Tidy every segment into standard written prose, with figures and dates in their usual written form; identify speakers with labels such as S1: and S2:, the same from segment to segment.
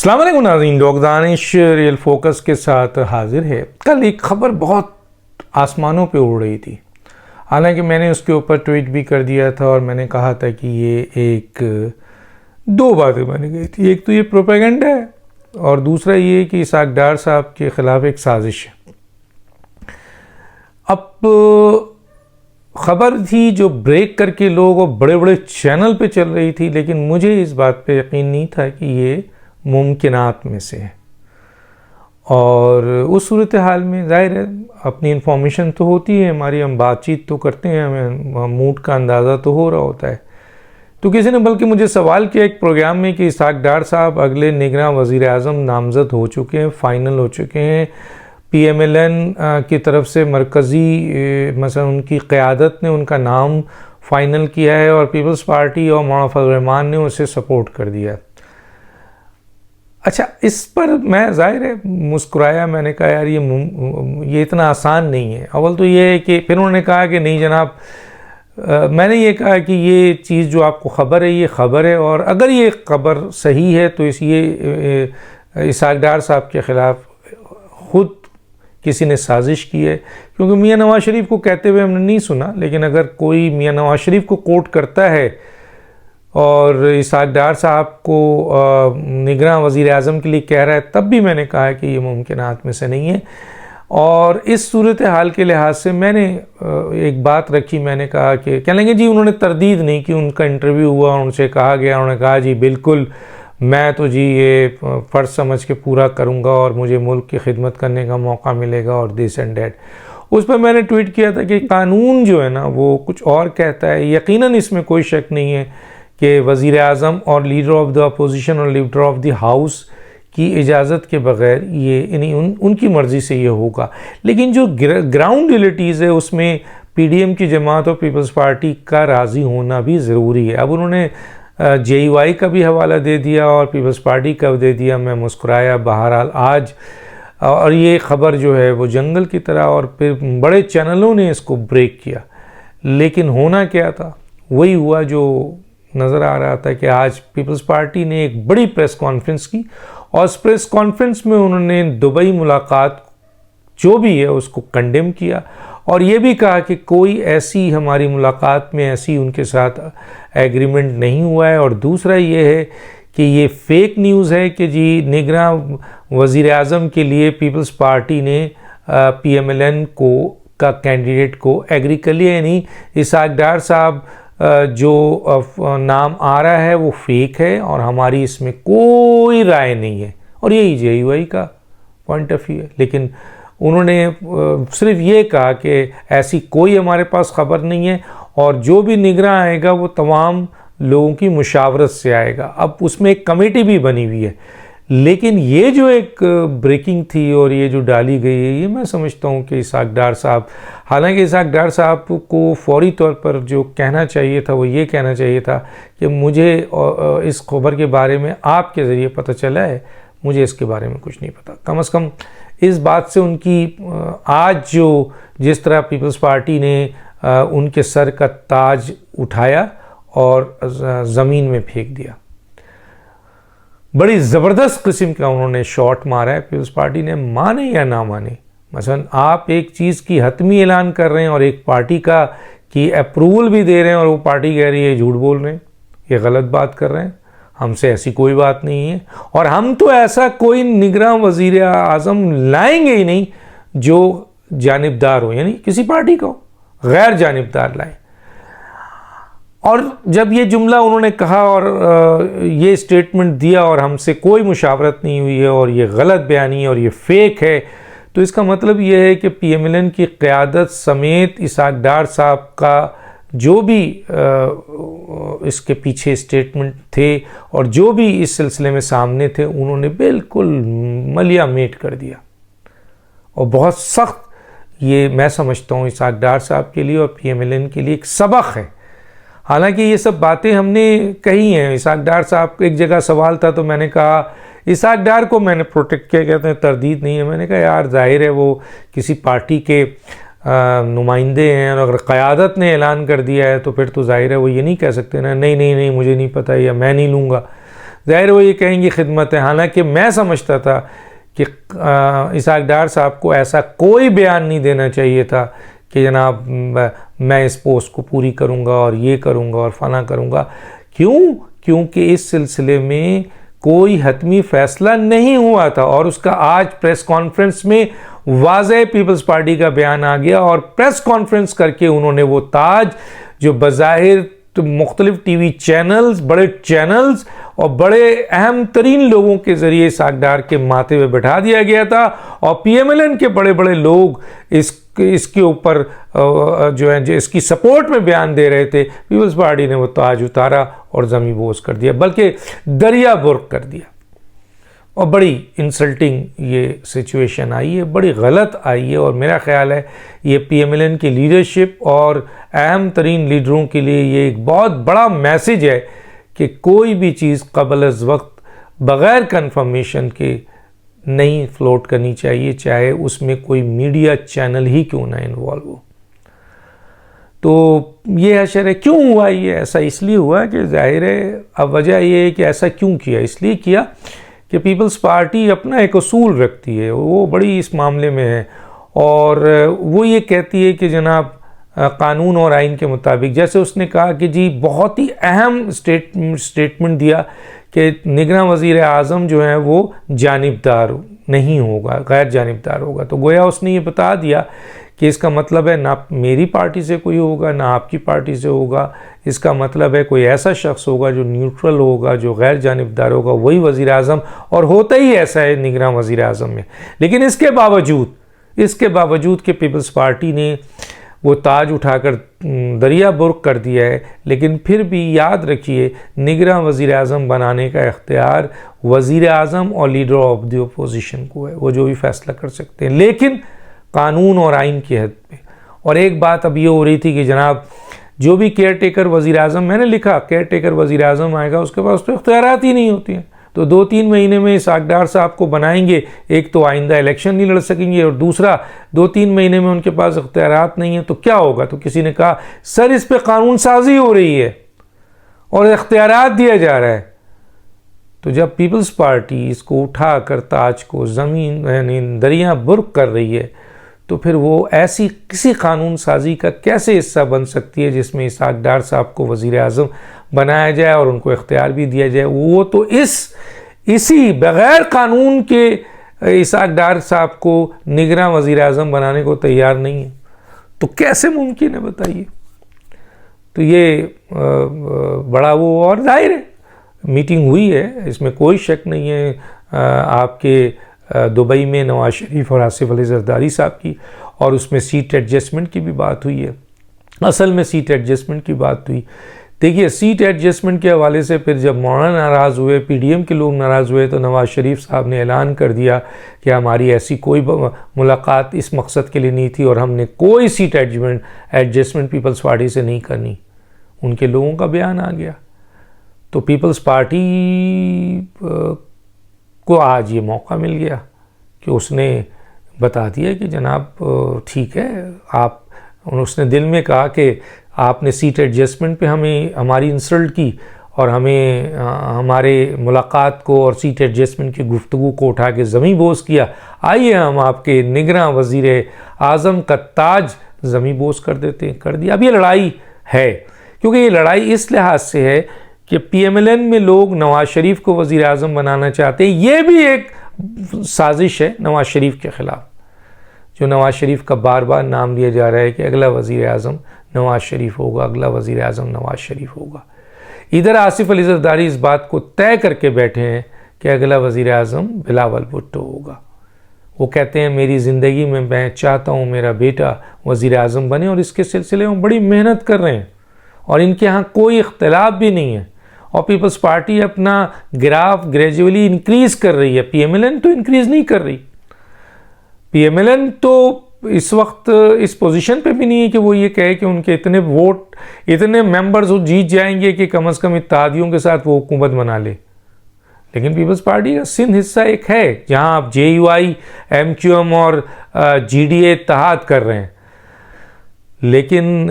S1: अस्सलाम वालेकुम नाज़रीन, डॉक्टर दानिश रियल फोकस के साथ हाजिर है। कल एक खबर बहुत आसमानों पे उड़ रही थी, हालांकि मैंने उसके ऊपर ट्वीट भी कर दिया था और मैंने कहा था कि ये दो बातें बन गई थी। एक तो ये प्रोपेगेंडा है और दूसरा ये कि इसाक डार साहब के ख़िलाफ़ एक साजिश है। अब ख़बर थी जो ब्रेक करके लोग बड़े बड़े चैनल पे चल रही थी, लेकिन मुझे इस बात पे यकीन नहीं था कि ये मुमकिनात में से है। और उस सूरत हाल में ज़ाहिर है अपनी इन्फॉर्मेशन तो होती है हमारी, हम बातचीत तो करते हैं, हमें मूड का अंदाज़ा तो हो रहा होता है। तो किसी ने बल्कि मुझे सवाल किया एक प्रोग्राम में कि इसाक डार साहब अगले निगरां वज़ीर आज़म नामज़द हो चुके हैं, फ़ाइनल हो चुके हैं। PMLN की तरफ से मरकज़ी मसलन उनकी क़यादत ने उनका नाम फ़ाइनल किया है और पीपल्स पार्टी और मौलाना फजल रहमान ने उसे सपोर्ट कर दिया। अच्छा, इस पर मैं ज़ाहिर है मुस्कुराया। मैंने कहा यार ये इतना आसान नहीं है। अव्वल तो ये है कि फिर उन्होंने कहा कि नहीं जनाब, मैंने ये कहा कि ये चीज़ जो आपको ख़बर है ये ख़बर है, और अगर ये ख़बर सही है तो इसाक डार साहब के ख़िलाफ़ ख़ुद किसी ने साजिश की है, क्योंकि मियाँ नवाज़ शरीफ को कहते हुए हमने नहीं सुना। लेकिन अगर कोई मियाँ नवाज़ शरीफ को कोट करता है और इसाक डार साहब को निगरां वज़ीर आज़म के लिए कह रहा है, तब भी मैंने कहा है कि ये मुमकिनात में से नहीं है। और इस सूरत हाल के लिहाज से मैंने एक बात रखी, मैंने कहा कि कह लेंगे जी उन्होंने तरदीद नहीं की, उनका इंटरव्यू हुआ, उनसे कहा गया, उन्होंने कहा जी बिल्कुल मैं तो जी ये फ़र्ज़ समझ के पूरा करूँगा और मुझे मुल्क की खिदमत करने का मौका मिलेगा और दिस एंड डैट। उस पर मैंने ट्वीट किया था कि कानून जो है ना वो कुछ और कहता है। यकीनन इसमें कोई शक नहीं है कि वज़ीर आज़म और लीडर ऑफ द अपोजिशन और लीडर ऑफ द हाउस की इजाज़त के बग़ैर ये उनकी मर्ज़ी से ये होगा। लेकिन जो ग्राउंड रियलिटीज़ है उसमें PDM की जमात और पीपल्स पार्टी का राज़ी होना भी ज़रूरी है। अब उन्होंने JUI का भी हवाला दे दिया और पीपल्स पार्टी का दे दिया। मैं मुस्कुराया बहरहाल आज, और ये ख़बर जो है वो जंगल की तरह, और फिर बड़े चैनलों ने इसको ब्रेक किया। लेकिन होना क्या था, वही हुआ जो नज़र आ रहा था कि आज पीपल्स पार्टी ने एक बड़ी प्रेस कॉन्फ्रेंस की और उस प्रेस कॉन्फ्रेंस में उन्होंने दुबई मुलाकात जो भी है उसको कंडेम किया और ये भी कहा कि कोई ऐसी हमारी मुलाकात में ऐसी उनके साथ एग्रीमेंट नहीं हुआ है। और दूसरा ये है कि ये फेक न्यूज़ है कि जी निगरां वज़ीर आज़म के लिए पीपल्स पार्टी ने PMLN का कैंडिडेट को एग्री कर लिया। यानी इसाक डार साहब जो नाम आ रहा है वो फेक है और हमारी इसमें कोई राय नहीं है, और यही JUI का पॉइंट ऑफ व्यू है। लेकिन उन्होंने सिर्फ ये कहा कि ऐसी कोई हमारे पास ख़बर नहीं है और जो भी निगरां आएगा वो तमाम लोगों की मुशावरत से आएगा। अब उसमें एक कमेटी भी बनी हुई है। लेकिन ये जो एक ब्रेकिंग थी और ये जो डाली गई है, ये मैं समझता हूँ कि इसाक डार साहब, हालांकि इसाक डार साहब को फौरी तौर पर जो कहना चाहिए था वो ये कहना चाहिए था कि मुझे इस खबर के बारे में आपके ज़रिए पता चला है, मुझे इसके बारे में कुछ नहीं पता। कम से कम इस बात से उनकी आज जो जिस तरह पीपल्स पार्टी ने उनके सर का ताज उठाया और ज़मीन में फेंक दिया, बड़ी ज़बरदस्त किस्म का उन्होंने शॉट मारा है पीपल्स पार्टी ने, माने या ना माने। मसलन आप एक चीज़ की हतमी ऐलान कर रहे हैं और एक पार्टी की अप्रूवल भी दे रहे हैं और वो पार्टी कह रही है झूठ बोल रहे हैं, ये गलत बात कर रहे हैं, हमसे ऐसी कोई बात नहीं है और हम तो ऐसा कोई निगरां वज़ीर आज़म लाएंगे ही नहीं जो जानिबदार हो, यानी किसी पार्टी का गैर जानिबदार लाए। और जब ये जुमला उन्होंने कहा और ये स्टेटमेंट दिया और हमसे कोई मुशावरत नहीं हुई है और ये गलत बयानी है और ये फेक है, तो इसका मतलब ये है कि PMLN की क़यादत समेत इसाक डार साहब का जो भी इसके पीछे स्टेटमेंट थे और जो भी इस सिलसिले में सामने थे, उन्होंने बिल्कुल मलिया मेट कर दिया। और बहुत सख्त ये मैं समझता हूँ इसाक डार साहब के लिए और PMLN के लिए एक सबक है। हालांकि ये सब बातें हमने कही हैं। इसाक डार साहब एक जगह सवाल था तो मैंने कहा, इसाक डार को मैंने प्रोटेक्ट किया, कहते हैं तरदीद नहीं है। मैंने कहा यार जाहिर है वो किसी पार्टी के नुमाइंदे हैं और अगर क़यादत ने ऐलान कर दिया है तो फिर तो जाहिर है वो ये नहीं कह सकते ना नहीं नहीं नहीं मुझे नहीं पता या मैं नहीं लूँगा। ज़ाहिर वो ये कहेंगी खिदमत है। हालांकि मैं समझता था कि इसहाक डार साहब को ऐसा कोई बयान नहीं देना चाहिए था कि जनाब मैं इस पोस्ट को पूरी करूँगा और ये करूँगा और फला करूँगा। क्यों? क्योंकि इस सिलसिले में कोई हतमी फ़ैसला नहीं हुआ था और उसका आज प्रेस कॉन्फ्रेंस में वाज़ेह पीपल्स पार्टी का बयान आ गया और प्रेस कॉन्फ्रेंस करके उन्होंने वो ताज जो बज़ाहिर मुख्तलिफ टीवी चैनल्स, बड़े चैनल्स और बड़े अहम तरीन लोगों के ज़रिए इसहाक डार के माथे पे बैठा दिया गया था और PMLN के बड़े बड़े लोग इसके ऊपर जो है जो इसकी सपोर्ट में बयान दे रहे थे, पीपल्स पार्टी ने वो ताज उतारा और ज़मी बोझ कर दिया, बल्कि दरिया बुर्क कर दिया। और बड़ी इंसल्टिंग ये सिचुएशन आई है, बड़ी गलत आई है और मेरा ख़्याल है ये PMLN की लीडरशिप और अहम तरीन लीडरों के लिए ये एक बहुत बड़ा मैसेज है कि कोई भी चीज़ क़ब्ल अज़ वक्त बग़ैर कंफर्मेशन के नहीं फ्लोट करनी चाहिए, चाहे उसमें कोई मीडिया चैनल ही क्यों ना इन्वॉल्व हो। तो ये हशर है। क्यों हुआ ये ऐसा? इसलिए हुआ कि ज़ाहिर है अब वजह ये है कि ऐसा क्यों किया, इसलिए किया कि पीपल्स पार्टी अपना एक असूल रखती है, वो बड़ी इस मामले में है और वो ये कहती है कि जनाब कानून और आइन के मुताबिक, जैसे उसने कहा कि जी बहुत ही अहम स्टेटमेंट दिया कि निगरां वज़ीर आज़म जो है वो जानिबदार नहीं होगा, गैर जानिबदार होगा। तो गोया उसने ये बता दिया कि इसका मतलब है ना मेरी पार्टी से कोई होगा ना आपकी पार्टी से होगा, इसका मतलब है कोई ऐसा शख्स होगा जो न्यूट्रल होगा, जो गैर जानिबदार होगा, वही वज़ीर आज़म, और होता ही ऐसा है निगरां वज़ीर आज़म में। लेकिन इसके बावजूद कि पीपल्स पार्टी ने वो ताज उठाकर दरिया बुर्क कर दिया है, लेकिन फिर भी याद रखिए निगरां वज़ीर आज़म बनाने का इख्तियार वज़ीर आज़म और लीडर ऑफ द अपोजिशन को है, वो जो भी फैसला कर सकते हैं, लेकिन कानून और आइन की हद पे। और एक बात अब ये हो रही थी कि जनाब जो भी केयर टेकर वज़ीर आज़म, मैंने लिखा केयर टेकर वज़ीर आज़म आएगा उसके पास तो इख्तियारात ही नहीं होती हैं, तो 2-3 महीने में इसहाक डार साहब को बनाएंगे, एक तो आइंदा इलेक्शन नहीं लड़ सकेंगे और दूसरा 2-3 महीने में उनके पास इख्तियारात नहीं है तो क्या होगा। तो किसी ने कहा सर इस पे कानून साजी हो रही है और इख्तियारात दिया जा रहा है। तो जब पीपल्स पार्टी इसको उठा कर ताज को ज़मीन यानी दरिया बुर्क कर रही है तो फिर वो ऐसी किसी कानून साजी का कैसे हिस्सा बन सकती है जिसमें इसहाक डार साहब को वज़ीर आज़म बनाया जाए और उनको इख्तियार भी दिया जाए। वो तो इसी बग़ैर कानून के इसहाक डार साहब को निगरां वज़ीर आज़म बनाने को तैयार नहीं है, तो कैसे मुमकिन है बताइए। तो ये बड़ा वो, और जाहिर है मीटिंग हुई है, इसमें कोई शक नहीं है। आपके दुबई में नवाज शरीफ और आसिफ अली जरदारी साहब की, और उसमें सीट एडजस्टमेंट की भी बात हुई है। असल में सीट एडजस्टमेंट की बात हुई, देखिए सीट एडजस्टमेंट के हवाले से फिर जब मौलाना नाराज़ हुए, PDM के लोग नाराज़ हुए, तो नवाज शरीफ साहब ने ऐलान कर दिया कि हमारी ऐसी कोई मुलाकात इस मकसद के लिए नहीं थी और हमने कोई सीट एडजस्टमेंट पीपल्स पार्टी से नहीं करनी। उनके लोगों का बयान आ गया। तो पीपल्स पार्टी को आज ये मौका मिल गया कि उसने बता दिया कि जनाब ठीक है, आप, उसने दिल में कहा कि आपने सीट एडजस्टमेंट पे हमें हमारी इंसल्ट की और हमें हमारे मुलाकात को और सीट एडजस्टमेंट की गुफ्तगू को उठा के ज़मीं बोझ किया, आइए हम आपके निगरां वज़ीर आज़म का ताज ज़मीं बोझ कर देते हैं। कर दिया। अब ये लड़ाई है, क्योंकि ये लड़ाई इस लिहाज से है कि PMLN में लोग नवाज शरीफ को वज़ीर आज़म बनाना चाहते हैं। ये भी एक साजिश है नवाज शरीफ के ख़िलाफ़, जो नवाज शरीफ का बार बार नाम लिया जा रहा है कि अगला वज़ीर आज़म नवाज शरीफ होगा, अगला वज़ीर आज़म नवाज शरीफ होगा। इधर आसिफ अली ज़रदारी इस बात को तय करके बैठे हैं कि अगला वज़ीर आज़म बिलावल भुट्टो होगा। वो कहते हैं मेरी ज़िंदगी में मैं चाहता हूँ मेरा बेटा वज़ीर आज़म बने, और इसके सिलसिले में बड़ी मेहनत कर रहे हैं और इनके यहाँ कोई इख्तिलाफ भी नहीं है। और पीपल्स पार्टी अपना ग्राफ ग्रेजुअली इंक्रीज़ कर रही है, PMLN तो इंक्रीज़ नहीं कर रही। PMLN तो इस वक्त इस पोजीशन पे भी नहीं है कि वो ये कहे कि उनके इतने वोट, इतने मेंबर्स वो जीत जाएंगे कि कम से कम इत्तेहादियों के साथ वो हुकूमत बना ले। लेकिन पीपल्स पार्टी का सिंध हिस्सा एक है जहां आप JUI, MQM और GDA इत्तेहाद कर रहे हैं। लेकिन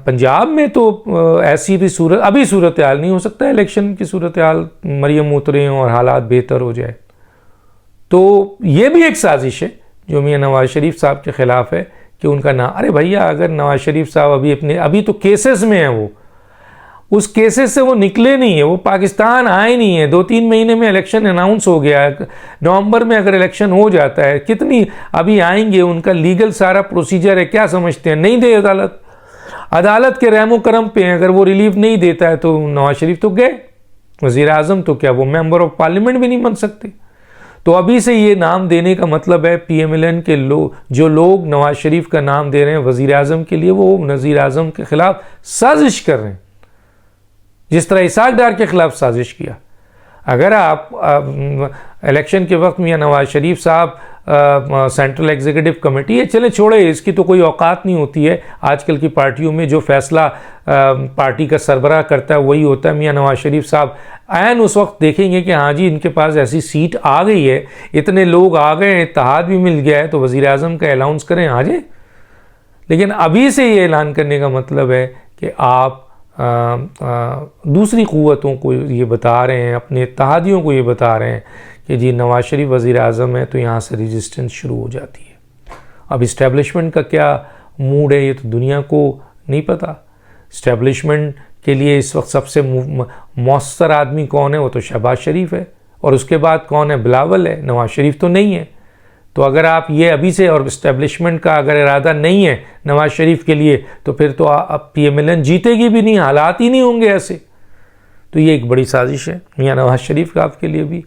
S1: पंजाब में तो ऐसी भी सूरत, अभी सूरत हाल नहीं हो सकता इलेक्शन की सूरत हाल मरियम उतरे और हालात बेहतर हो जाए। तो ये भी एक साजिश है जो मियां नवाज शरीफ साहब के ख़िलाफ़ है कि उनका ना, अरे भैया अगर नवाज शरीफ साहब अभी तो केसेस में है, वो उस केसेस से वो निकले नहीं है, वो पाकिस्तान आए नहीं है। 2-3 महीने में इलेक्शन अनाउंस हो गया है, नवंबर में अगर इलेक्शन हो जाता है, कितनी अभी आएंगे, उनका लीगल सारा प्रोसीजर है, क्या समझते हैं? नहीं दे अदालत के रहमो करम पे, अगर वो रिलीफ नहीं देता है तो नवाज शरीफ तो गए, वज़ीर आज़म तो क्या वो मेंबर ऑफ पार्लियामेंट भी नहीं बन सकते। तो अभी से ये नाम देने का मतलब है PMLN के जो लोग नवाज शरीफ का नाम दे रहे हैं वज़ीर आज़म के लिए, वो वज़ीर आज़म के ख़िलाफ़ साजिश कर रहे हैं, जिस तरह इसाक डार के ख़िलाफ़ साजिश किया। अगर आप इलेक्शन के वक्त मियां नवाज शरीफ साहब सेंट्रल एग्जीक्यूटिव कमेटी है, चले छोड़े, इसकी तो कोई औकात नहीं होती है। आजकल की पार्टियों में जो फैसला पार्टी का सरबराह करता है वही होता है। मियां नवाज शरीफ साहब ऐन उस वक्त देखेंगे कि हाँ जी इनके पास ऐसी सीट आ गई है, इतने लोग आ गए हैं, इत्तेहाद भी मिल गया है, तो वज़ीर आज़म का अनाउंस करें आ जाए। लेकिन अभी से ये ऐलान करने का मतलब है कि आप दूसरी क़ुव्वतों को ये बता रहे हैं, अपने इत्तेहादियों को ये बता रहे हैं कि जी नवाज शरीफ वज़ीर आज़म है तो यहाँ से रेजिस्टेंस शुरू हो जाती है। अब इस्टेब्लिशमेंट का क्या मूड है ये तो दुनिया को नहीं पता। इस्टेब्लिशमेंट के लिए इस वक्त सबसे मौसर आदमी कौन है? वो तो शहबाज शरीफ है, और उसके बाद कौन है? बिलावल है, नवाज शरीफ तो नहीं है। तो अगर आप ये अभी से, और इस्टेब्लिशमेंट का अगर इरादा नहीं है नवाज शरीफ के लिए, तो फिर तो अब PMLN जीतेगी भी नहीं, हालात ही नहीं होंगे ऐसे। तो ये एक बड़ी साजिश है मियां नवाज शरीफ का आपके लिए भी,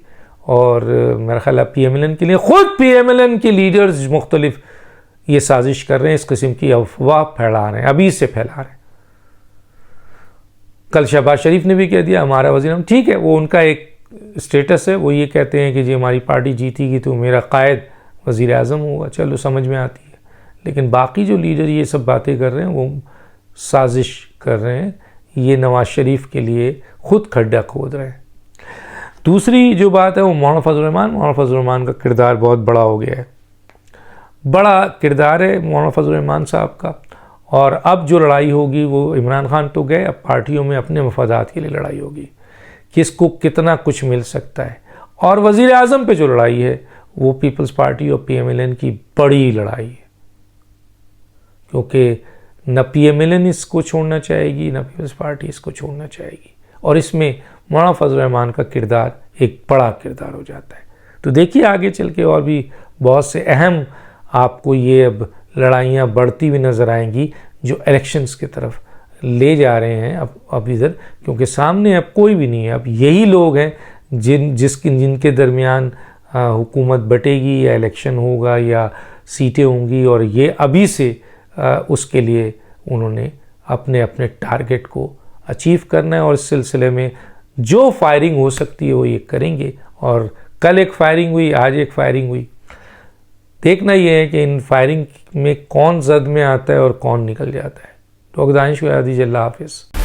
S1: और मेरा ख्याल है PMLN के लिए। ख़ुद PMLN के लीडर्स मुख्तलिफ ये साजिश कर रहे हैं, इस किस्म की अफवाह फैला रहे हैं, अभी से फैला रहे हैं। कल शहबाज शरीफ ने भी कह दिया हमारा वज़ीर, ठीक है, वो उनका एक स्टेटस है, वो ये कहते हैं कि जी हमारी पार्टी जीतेगी तो मेरा कायद वज़ीर आज़म होगा, चलो समझ में आती है। लेकिन बाकी जो लीडर ये सब बातें कर रहे हैं वो साजिश कर रहे हैं, ये नवाज शरीफ के लिए ख़ुद खड्डा खोद रहे हैं। दूसरी जो बात है वो मौलाना फजल रहमान का किरदार बहुत बड़ा हो गया है, बड़ा किरदार है मौलाना फजल रहमान साहब का। और अब जो लड़ाई होगी वो इमरान खान तो गए, अब पार्टियों में अपने मफादात के लिए लड़ाई होगी, किसको कितना कुछ मिल सकता है। और वज़ीर आज़म पे जो लड़ाई है वो पीपल्स पार्टी और PMLN की बड़ी लड़ाई है, क्योंकि न PMLN इसको छोड़ना चाहेगी न पीपल्स पार्टी इसको छोड़ना चाहेगी, और इसमें मौलाना फजल रहमान का किरदार एक बड़ा किरदार हो जाता है। तो देखिए आगे चल के और भी बहुत से अहम आपको ये अब लड़ाइयाँ बढ़ती हुई नज़र आएंगी जो इलेक्शंस की तरफ ले जा रहे हैं अब इधर, क्योंकि सामने अब कोई भी नहीं है, अब यही लोग हैं जिनके दरमियान हुकूमत बटेगी या इलेक्शन होगा या सीटें होंगी, और ये अभी से उसके लिए उन्होंने अपने अपने टारगेट को अचीव करना है, और इस सिलसिले में जो फायरिंग हो सकती है वो ये करेंगे। और कल एक फायरिंग हुई, आज एक फायरिंग हुई, देखना ये है कि इन फायरिंग में कौन जद में आता है और कौन निकल जाता है। तो दानिश को याद दीजिए, अल्लाह हाफिज़।